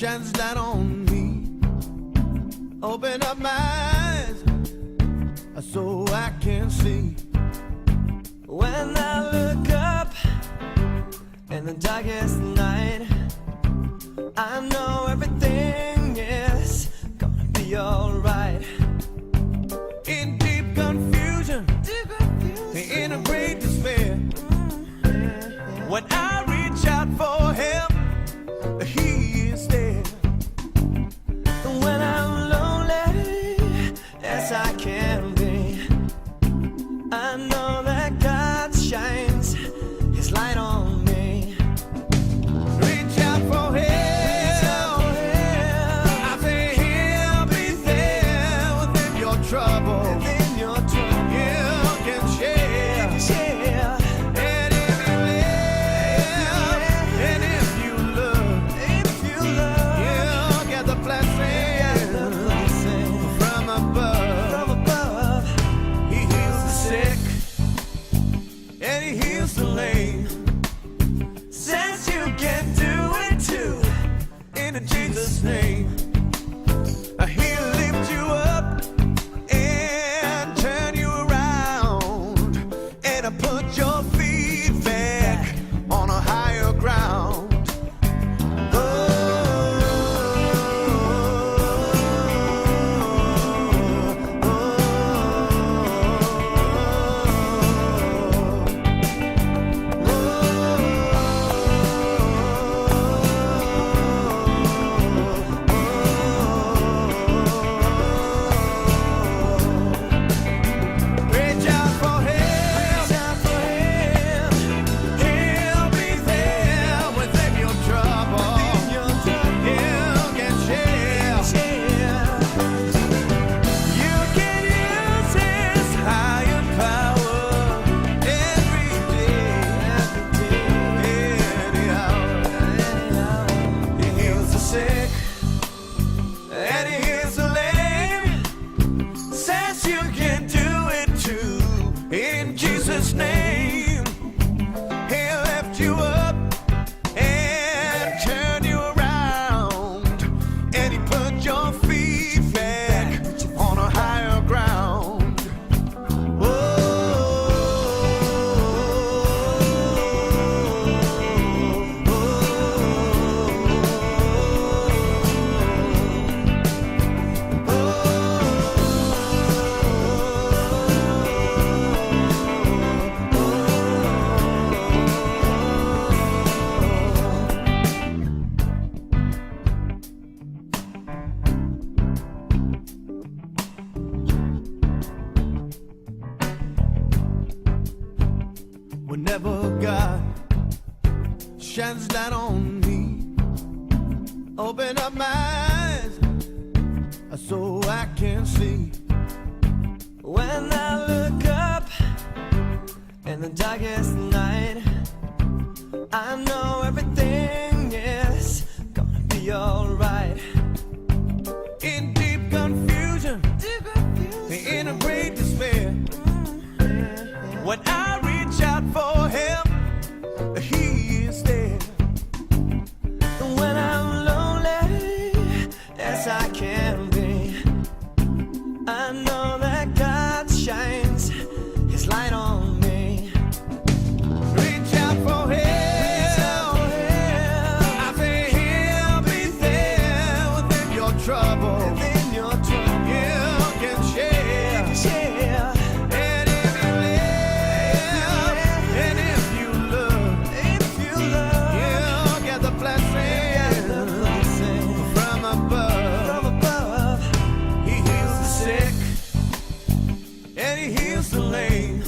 shines light on me. Open up my eyes so I can see. When I look up in the darkest night, I know everything is gonna be alright. In deep confusion, in a great despair, when I reach out for help, He is there. When I'm lonely as I can be, I know that God shines His light on me. Reach out for help. I say He'll be there within your trouble. Within your trouble, You can share. And if you live, and if you look, you'll get the blessing from above. He heals the sick and He heals the lame. Says you can do it too, in Jesus' name. He'll lift you up and turn you around and put your feet back on a higher ground. Reach out for help. He'll be there within your trouble. You can share. You can use His higher power every day, any hour. He heals the sick and He heals the lame. Says you can do it too, in Jesus' name. He'll lift you up and turn you around, and He put your feet back on a higher ground. Whenever God shines light on me, open up my eyes so I can see. when I look up in the darkest night, I know everything is gonna be alright. In deep confusion, in a great despair, when I reach out for help, He is there. When I'm lonely as I can be, I know that God shines His light on me. Reach out for help. I say He'll be there within your trouble. Within your trouble, You can share. And if you live, and if you look, you'll get the blessing from above. He heals the sick and He heals the lame.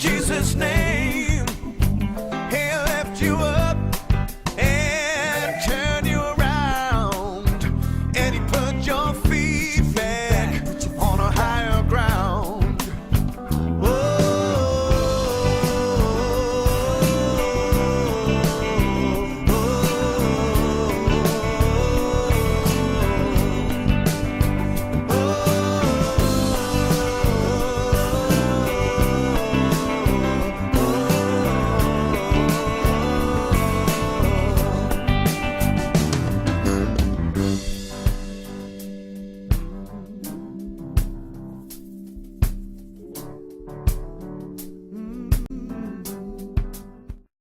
Jesus' name.